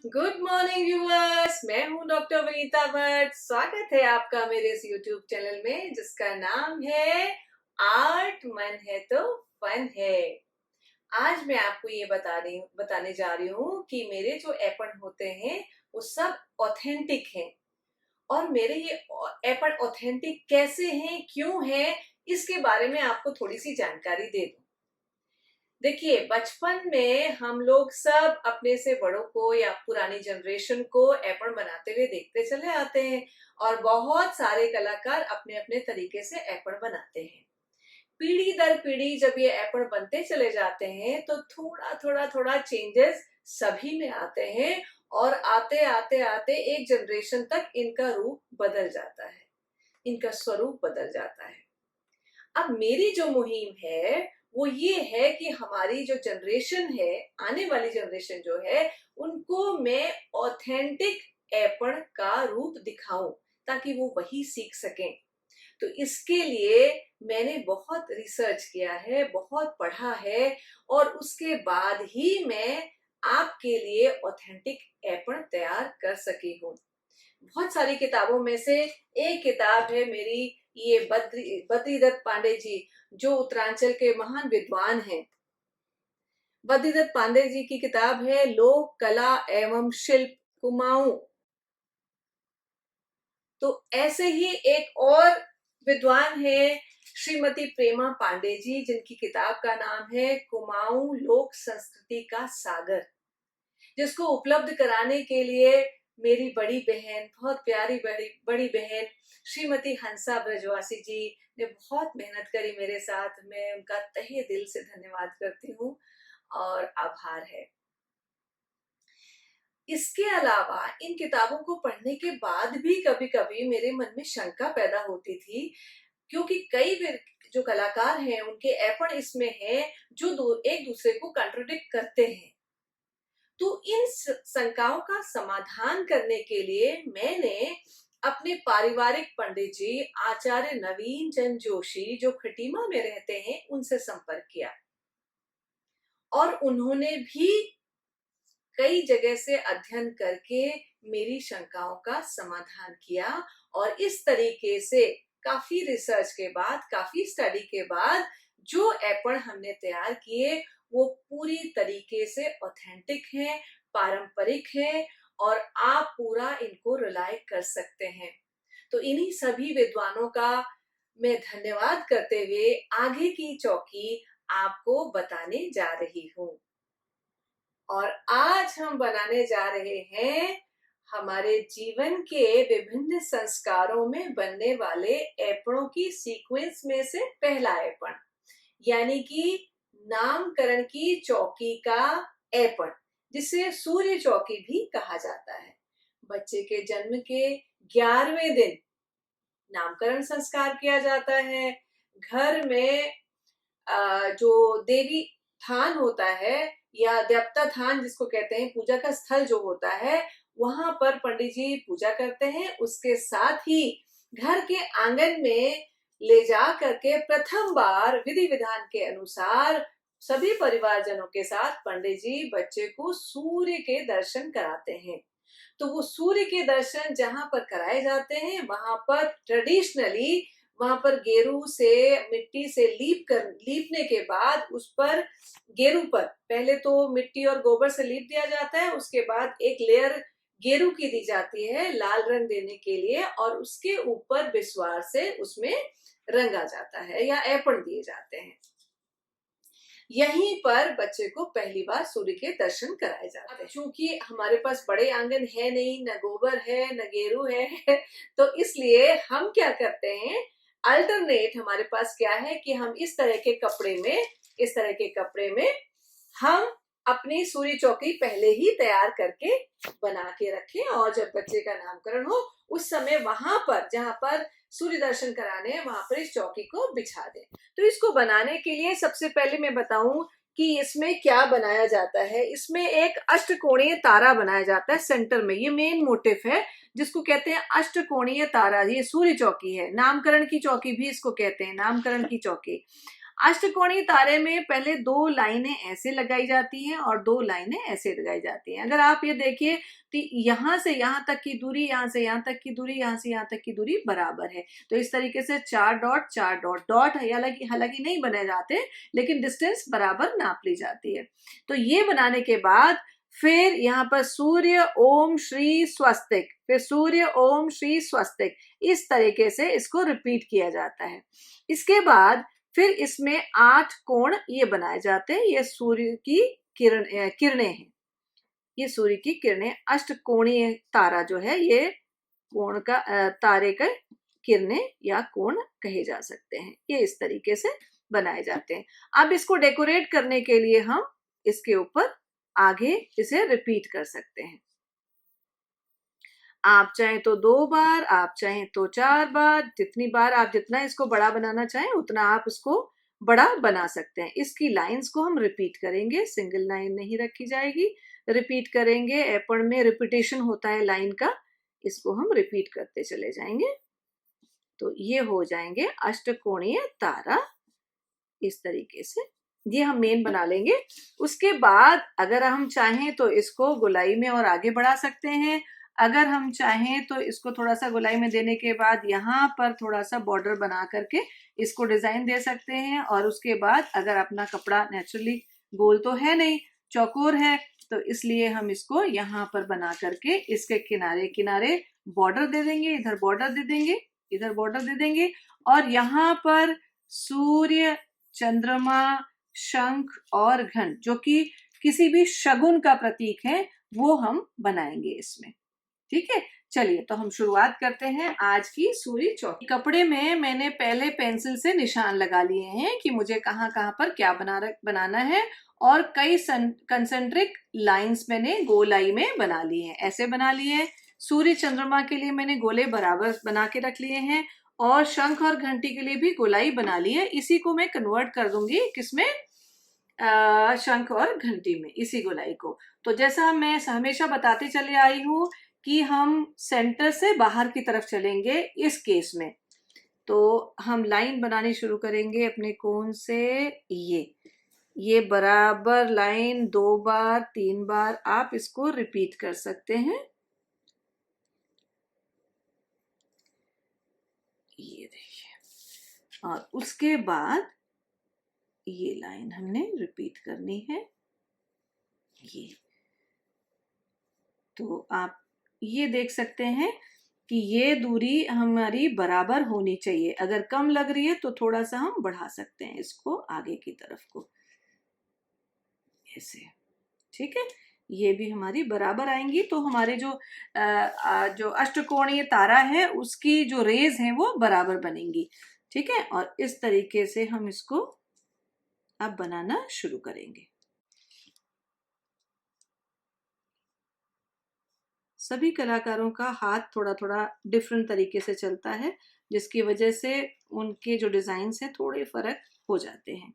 Good morning viewers, मैं हूं doctor Vanita Bhatt. स्वागत है आपका मेरे इस यूट्यूब चैनल में जिसका नाम है आर्ट मन है तो फन है। आज मैं आपको ये बताने जा रही हूँ कि मेरे जो एपन होते हैं वो सब ऑथेंटिक हैं। और मेरे ये एपन ऑथेंटिक कैसे हैं, क्यों हैं, इसके बारे में आपको थोड़ी सी जानकारी दे दूं। देखिए, बचपन में हम लोग सब अपने से बड़ों को या पुरानी जनरेशन को एपण बनाते हुए देखते चले आते हैं और बहुत सारे कलाकार अपने अपने तरीके से एपण बनाते हैं। पीढ़ी दर पीढ़ी जब ये एपण बनते चले जाते हैं तो थोड़ा चेंजेस सभी में आते हैं और आते आते आते एक जनरेशन तक इनका रूप बदल जाता है, इनका स्वरूप बदल जाता है। अब मेरी जो मुहिम है वो ये है कि हमारी जो जनरेशन है, आने वाली जनरेशन जो है, उनको मैं ऑथेंटिक एपण का रूप दिखाऊं ताकि वो वही सीख सकें। तो इसके लिए मैंने बहुत रिसर्च किया है, बहुत पढ़ा है और उसके बाद ही मैं आपके लिए ऑथेंटिक एपण तैयार कर सकी हूँ। बहुत सारी किताबों में से एक किताब है मेरी, ये बद्रीदत्त पांडे जी, जो उत्तरांचल के महान विद्वान हैं। बद्रीदत्त पांडे जी की किताब है लोक कला एवं शिल्प कुमाऊं। तो ऐसे ही एक और विद्वान है श्रीमती प्रेमा पांडे जी, जिनकी किताब का नाम है कुमाऊं लोक संस्कृति का सागर, जिसको उपलब्ध कराने के लिए मेरी बड़ी बहन, बहुत प्यारी बड़ी बहन श्रीमती हंसा ब्रजवासी जी ने बहुत मेहनत करी मेरे साथ। मैं उनका तहे दिल से धन्यवाद करती हूँ और आभार है। इसके अलावा इन किताबों को पढ़ने के बाद भी कभी कभी मेरे मन में शंका पैदा होती थी, क्योंकि कई जो कलाकार हैं उनके एपण इसमें हैं जो एक दूसरे को कंट्रोडिक्ट करते हैं। तो इन शंकाओं का समाधान करने के लिए मैंने अपने पारिवारिक पंडित जी आचार्य नवीन चंद जोशी, जो खटीमा में रहते हैं, उनसे संपर्क किया और उन्होंने भी कई जगह से अध्ययन करके मेरी शंकाओं का समाधान किया। और इस तरीके से काफी रिसर्च के बाद, काफी स्टडी के बाद जो एपण हमने तैयार किए वो पूरी तरीके से ऑथेंटिक हैं, पारंपरिक हैं और आप पूरा इनको रिलाय कर सकते हैं। तो इन्हीं सभी विद्वानों का मैं धन्यवाद करते हुए आगे की चौकी आपको बताने जा रही हूँ। और आज हम बनाने जा रहे हैं हमारे जीवन के विभिन्न संस्कारों में बनने वाले एपणों की सीक्वेंस में से पहला एपण, यानी कि नामकरण की चौकी का एपण, जिसे सूर्य चौकी भी कहा जाता है। बच्चे के जन्म के 11वें दिन नामकरण संस्कार किया जाता है। घर में जो देवी थान होता है या देवता थान जिसको कहते हैं, पूजा का स्थल जो होता है, वहां पर पंडित जी पूजा करते हैं। उसके साथ ही घर के आंगन में ले जा करके प्रथम बार विधि विधान के अनुसार सभी परिवारजनों के साथ पंडित जी बच्चे को सूर्य के दर्शन कराते हैं। तो वो सूर्य के दर्शन जहां पर कराए जाते हैं वहां पर ट्रेडिशनली, वहां पर गेरू से, मिट्टी से लीपने के बाद उस पर, गेरू पर पहले तो मिट्टी और गोबर से लीप दिया जाता है, उसके बाद एक लेयर गेरू की दी जाती है लाल रंग देने के लिए और उसके ऊपर बिस्वार से उसमें रंगा जाता है या ऐपण दिए जाते हैं। यहीं पर बच्चे को पहली बार सूर्य के दर्शन कराए जाते हैं। चूंकि हमारे पास बड़े आंगन है नहीं, न गोबर है न गेरू है तो इसलिए हम क्या करते हैं, अल्टरनेट हमारे पास क्या है कि हम इस तरह के कपड़े में हम अपनी सूर्य चौकी पहले ही तैयार करके बना के रखें और जब बच्चे का नामकरण हो उस समय वहां पर, जहां पर सूर्य दर्शन कराने हैं, वहां पर इस चौकी को बिछा दें। तो इसको बनाने के लिए सबसे पहले मैं बताऊं कि इसमें क्या बनाया जाता है। इसमें एक अष्टकोणीय तारा बनाया जाता है सेंटर में, ये मेन मोटिव है जिसको कहते हैं अष्टकोणीय तारा। ये सूर्य चौकी है, नामकरण की चौकी भी इसको कहते हैं, नामकरण की चौकी। अष्टकोणीय तारे में पहले 2 लाइनें ऐसे लगाई जाती हैं और 2 लाइनें ऐसे लगाई जाती हैं। अगर आप ये देखिए तो यहाँ से यहाँ तक की दूरी, यहाँ से यहाँ तक की दूरी, यहाँ से यहाँ तक की दूरी बराबर है। तो इस तरीके से 4 डॉट 4 डॉट डॉट हालांकि हालांकि नहीं बनाए जाते, लेकिन डिस्टेंस बराबर नाप ली जाती है। तो ये बनाने के बाद फिर यहाँ पर सूर्य ओम श्री स्वस्तिक, फिर सूर्य ओम श्री स्वस्तिक, इस तरीके से इसको रिपीट किया जाता है। इसके बाद फिर इसमें 8 कोण ये बनाए जाते हैं। ये सूर्य की किरणें हैं, ये सूर्य की किरणें, अष्टकोणीय तारा जो है ये कोण का तारे का किरणें या कोण कहे जा सकते हैं। ये इस तरीके से बनाए जाते हैं। अब इसको डेकोरेट करने के लिए हम इसके ऊपर आगे इसे रिपीट कर सकते हैं। आप चाहें तो 2 बार, आप चाहें तो 4 बार, जितनी बार आप जितना इसको बड़ा बनाना चाहें उतना आप इसको बड़ा बना सकते हैं। इसकी लाइंस को हम रिपीट करेंगे, सिंगल लाइन नहीं रखी जाएगी, रिपीट करेंगे। एपण में रिपीटेशन होता है लाइन का, इसको हम रिपीट करते चले जाएंगे। तो ये हो जाएंगे अष्टकोणीय तारा इस तरीके से। ये हम मेन बना लेंगे। उसके बाद अगर हम चाहें तो इसको गोलाई में और आगे बढ़ा सकते हैं। अगर हम चाहें तो इसको थोड़ा सा गोलाई में देने के बाद यहाँ पर थोड़ा सा बॉर्डर बना करके इसको डिजाइन दे सकते हैं। और उसके बाद अगर अपना कपड़ा नेचुरली गोल तो है नहीं, चौकोर है, तो इसलिए हम इसको यहाँ पर बना करके इसके किनारे किनारे बॉर्डर दे देंगे, इधर बॉर्डर दे देंगे, इधर बॉर्डर दे देंगे। और यहाँ पर सूर्य, चंद्रमा, शंख और घंट जो कि किसी भी शगुन का प्रतीक है वो हम बनाएंगे इसमें। ठीक है, चलिए तो हम शुरुआत करते हैं आज की सूर्य चौकी। कपड़े में मैंने पहले पेंसिल से निशान लगा लिए हैं कि मुझे कहाँ कहाँ पर क्या बनाना है। और कई कंसेंट्रिक लाइंस मैंने गोलाई में बना लिए हैं, ऐसे बना लिए हैं। सूर्य चंद्रमा के लिए मैंने गोले बराबर बना के रख लिए हैं और शंख और घंटी के लिए भी गोलाई बना ली है। इसी को मैं कन्वर्ट कर दूंगी किसमें, शंख और घंटी में, इसी गोलाई को। तो जैसा मैं हमेशा बताते चले आई हूं कि हम सेंटर से बाहर की तरफ चलेंगे इस केस में। तो हम लाइन बनानी शुरू करेंगे अपने कोण से। ये बराबर लाइन 2 बार 3 बार आप इसको रिपीट कर सकते हैं। ये देखिए, और उसके बाद ये लाइन हमने रिपीट करनी है। ये तो आप ये देख सकते हैं कि ये दूरी हमारी बराबर होनी चाहिए। अगर कम लग रही है तो थोड़ा सा हम बढ़ा सकते हैं इसको आगे की तरफ को, ऐसे। ठीक है, ये भी हमारी बराबर आएंगी तो हमारे जो अष्टकोणीय तारा है उसकी जो रेज है वो बराबर बनेंगी। ठीक है, और इस तरीके से हम इसको अब बनाना शुरू करेंगे। सभी कलाकारों का हाथ थोड़ा थोड़ा डिफरेंट तरीके से चलता है, जिसकी वजह से उनके जो डिजाइन्स हैं थोड़े फर्क हो जाते हैं।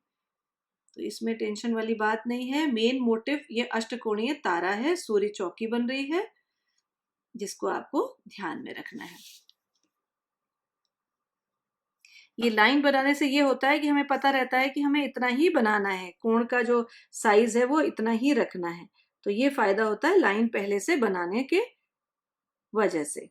तो इसमें टेंशन वाली बात नहीं है। मेन मोटिव ये अष्टकोणीय तारा है, सूर्य चौकी बन रही है, जिसको आपको ध्यान में रखना है। ये लाइन बनाने से ये होता है कि हमें पता रहता है कि हमें इतना ही बनाना है, कोण का जो साइज है वो इतना ही रखना है। तो ये फायदा होता है लाइन पहले से बनाने के वजह से।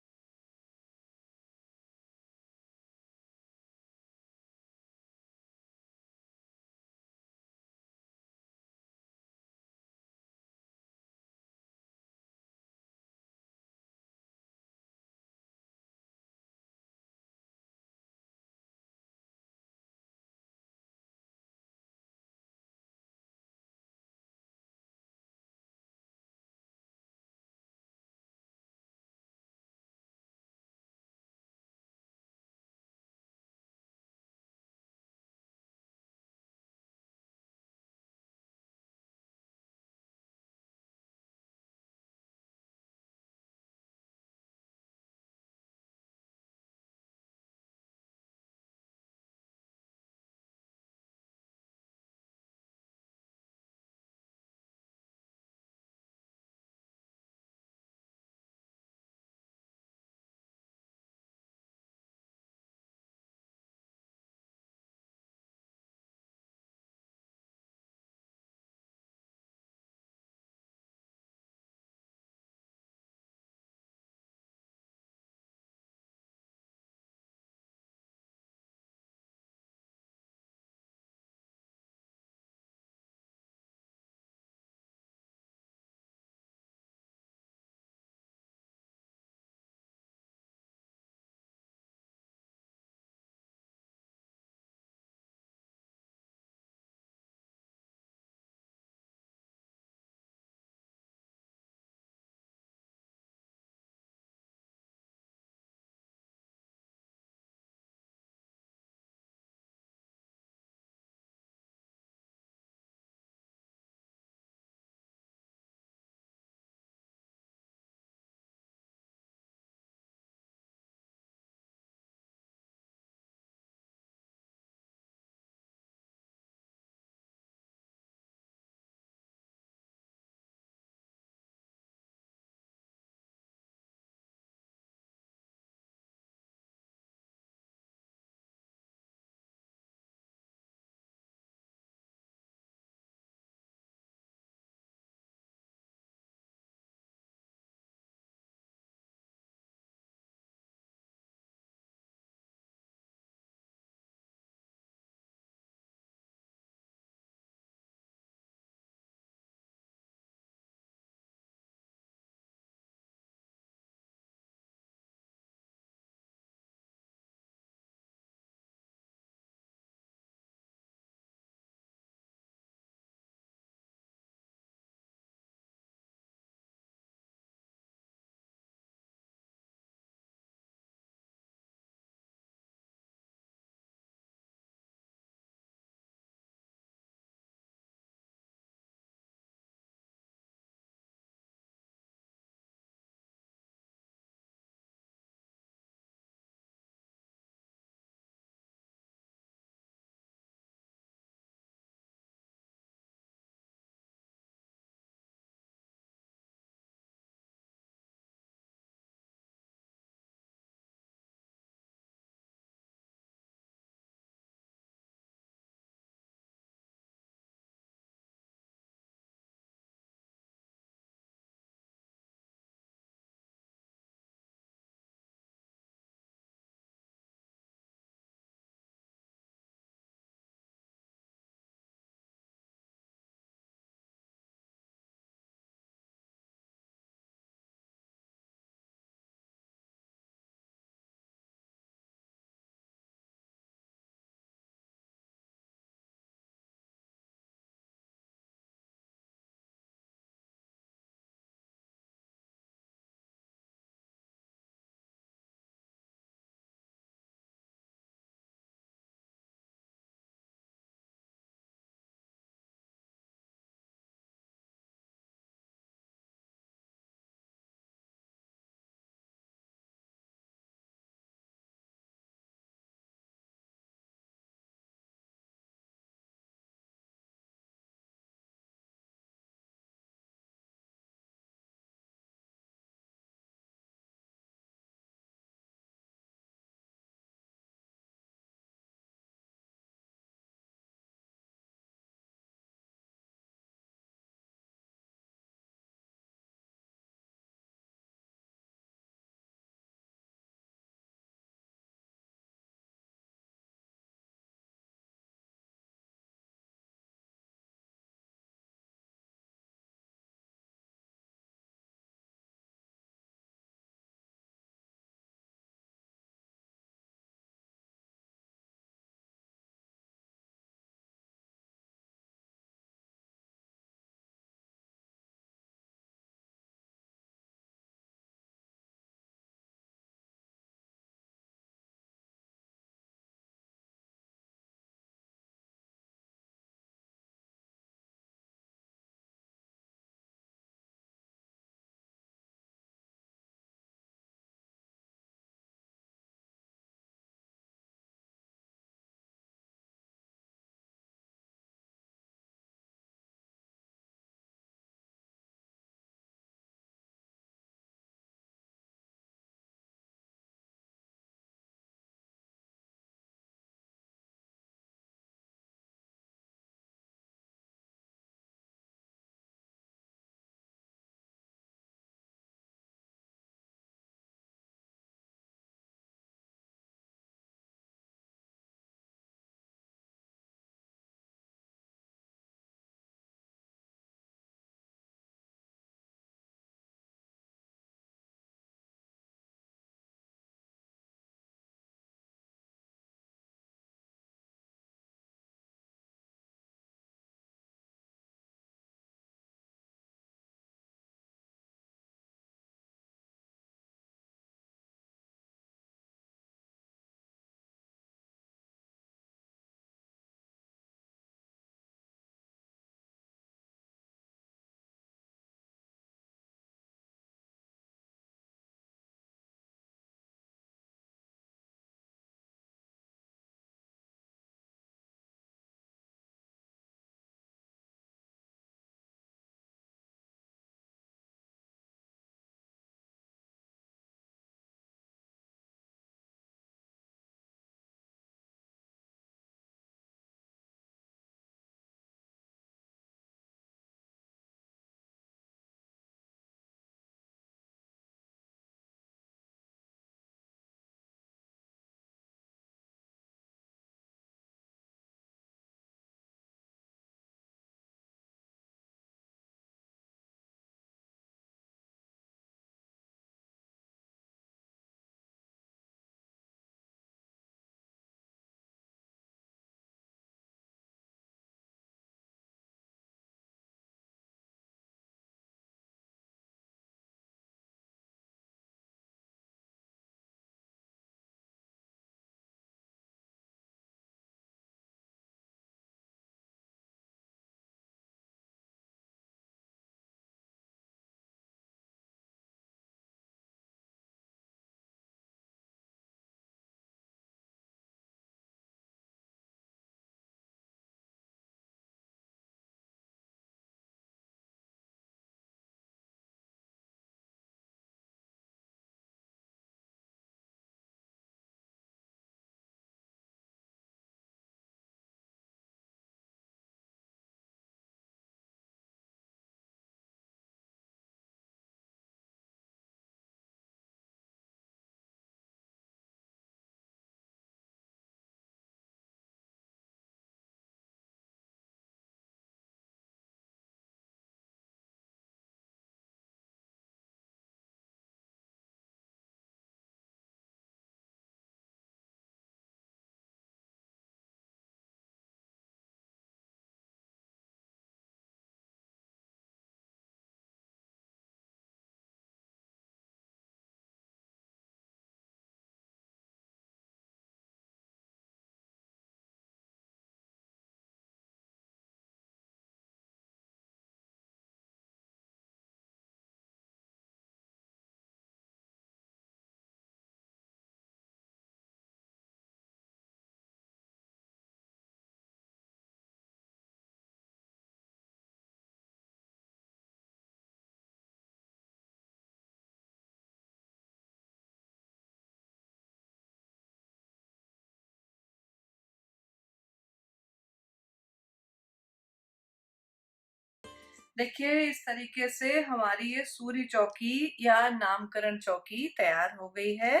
देखिए इस तरीके से हमारी ये सूर्य चौकी या नामकरण चौकी तैयार हो गई है।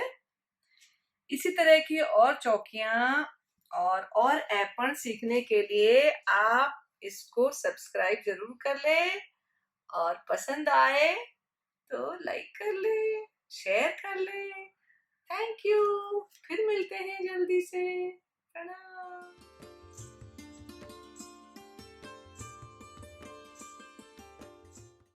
इसी तरह की और चौकियां और ऐपण सीखने के लिए आप इसको सब्सक्राइब जरूर कर लें और पसंद आए तो लाइक कर लें, शेयर कर लें। Thank you. फिर मिलते हैं जल्दी से। प्रणाम।